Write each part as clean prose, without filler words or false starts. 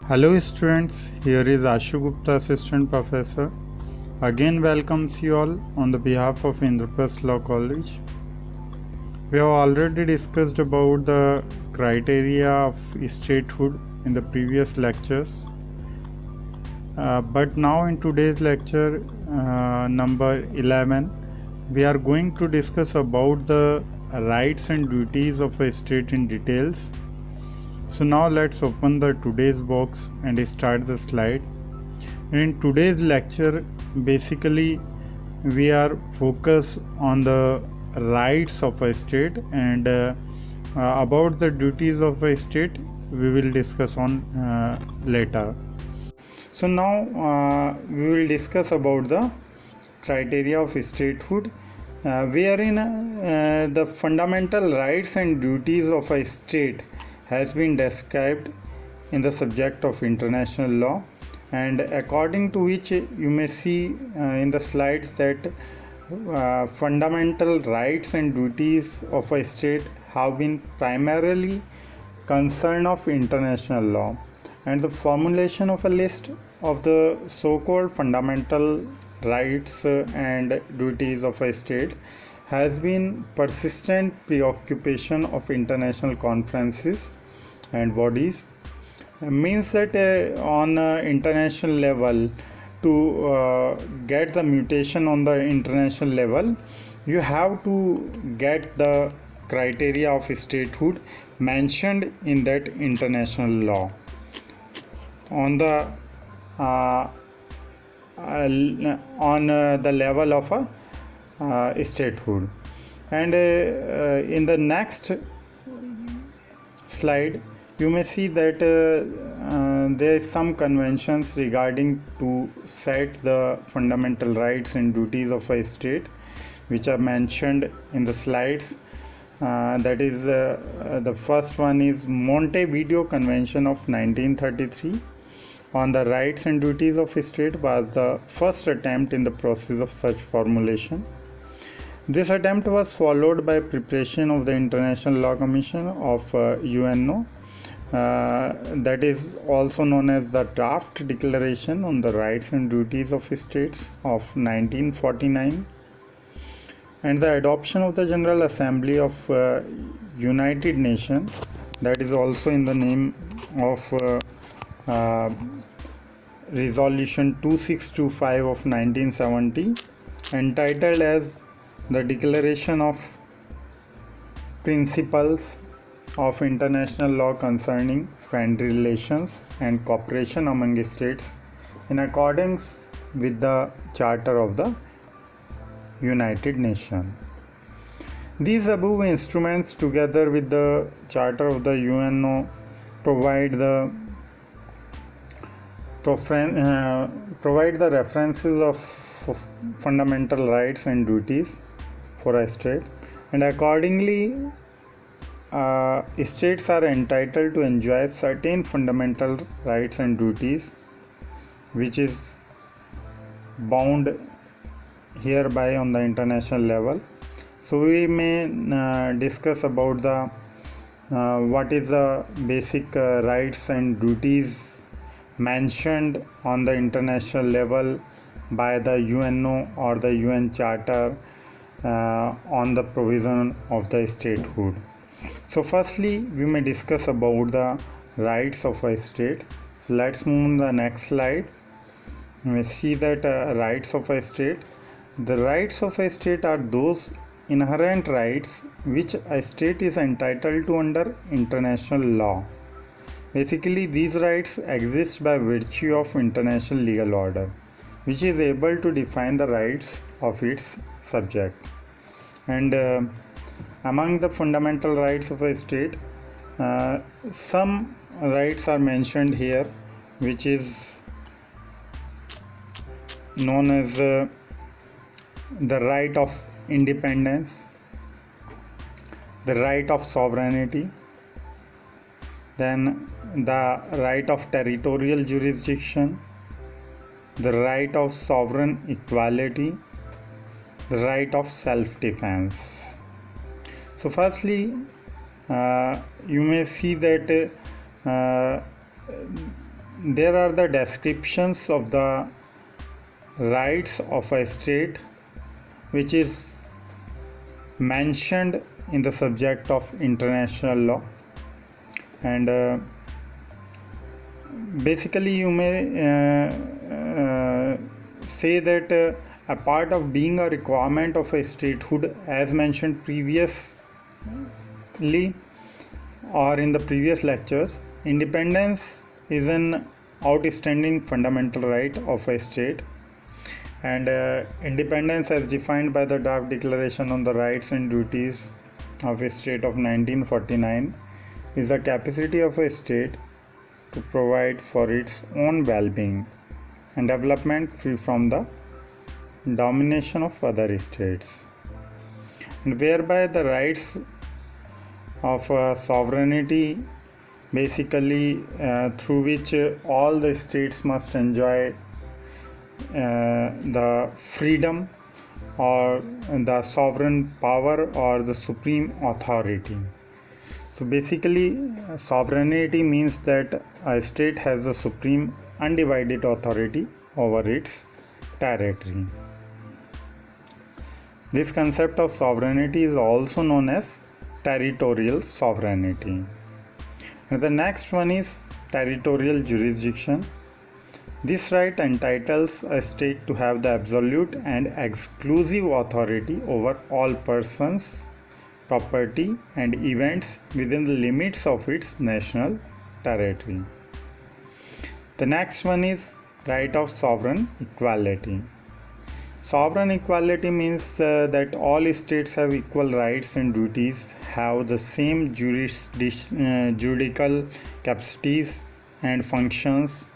Hello students, here is Ashu Gupta, Assistant Professor. Again welcomes you all on the behalf of Indraprasth Law College. We have already discussed about the criteria of statehood in the previous lectures. But now in today's lecture number 11, we are going to discuss about the rights and duties of a state in details. So now let's open the today's box and start the slide. And in today's lecture, basically we are focused on the rights of a state, and about the duties of a state we will discuss on later. So now we will discuss about the criteria of statehood, wherein the fundamental rights and duties of a state has been described in the subject of international law, and according to which you may see in the slides that fundamental rights and duties of a state have been primarily concern of international law, and the formulation of a list of the so-called fundamental rights and duties of a state has been persistent preoccupation of international conferences and bodies. Means that on international level, to get the mutation on the international level, you have to get the criteria of statehood mentioned in that international law on the the level of a statehood. And in the next slide you may see that there is some conventions regarding to set the fundamental rights and duties of a state, which are mentioned in the slides. That is the first one is Montevideo Convention of 1933 on the rights and duties of a state was the first attempt in the process of such formulation. This attempt was followed by preparation of the International Law Commission of UNO, that is also known as the Draft Declaration on the Rights and Duties of States of 1949, and the adoption of the General Assembly of United Nations, that is also in the name of Resolution 2625 of 1970, entitled as the Declaration of Principles of International Law Concerning Friendly Relations and Cooperation among States in accordance with the Charter of the United Nations. These above instruments, together with the Charter of the UNO, provide the references of fundamental rights and duties for a state, and accordingly states are entitled to enjoy certain fundamental rights and duties which is bound hereby on the international level. So we may discuss about the what is the basic rights and duties mentioned on the international level by the UNO or the UN Charter on the provision of the statehood. So firstly we may discuss about the rights of a state. So let's move on the next slide. We may see that rights of a state. The rights of a state are those inherent rights which a state is entitled to under international law. Basically, these rights exist by virtue of international legal order, which is able to define the rights of its subject. And among the fundamental rights of a state, some rights are mentioned here, which is known as the right of independence, the right of sovereignty, then the right of territorial jurisdiction, the right of sovereign equality, the right of self-defense. So firstly you may see that there are the descriptions of the rights of a state which is mentioned in the subject of international law, and basically you may say that a part of being a requirement of a statehood, as mentioned previously or in the previous lectures, independence is an outstanding fundamental right of a state, and independence as defined by the draft declaration on the rights and duties of a state of 1949 is the capacity of a state to provide for its own well-being and development free from the domination of other states, and whereby the rights of sovereignty, basically through which all the states must enjoy the freedom or the sovereign power or the supreme authority. So basically sovereignty means that a state has the supreme undivided authority over its territory. This concept of sovereignty is also known as territorial sovereignty. And the next one is territorial jurisdiction. This right entitles a state to have the absolute and exclusive authority over all persons, property, and events within the limits of its national territory. The next one is right of sovereign equality. Sovereign equality means that all states have equal rights and duties, have the same judicial capacities and functions,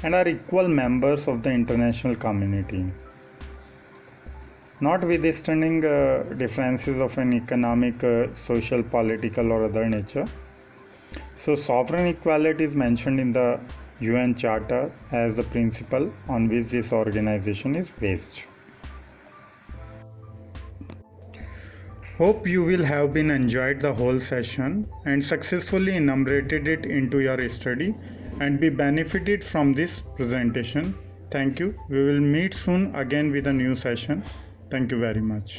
and are equal members of the international community, notwithstanding differences of an economic, social, political, or other nature. So sovereign equality is mentioned in the UN Charter as the principle on which this organization is based. Hope you will have been enjoyed the whole session and successfully enumerated it into your study and be benefited from this presentation. Thank you. We will meet soon again with a new session. Thank you very much.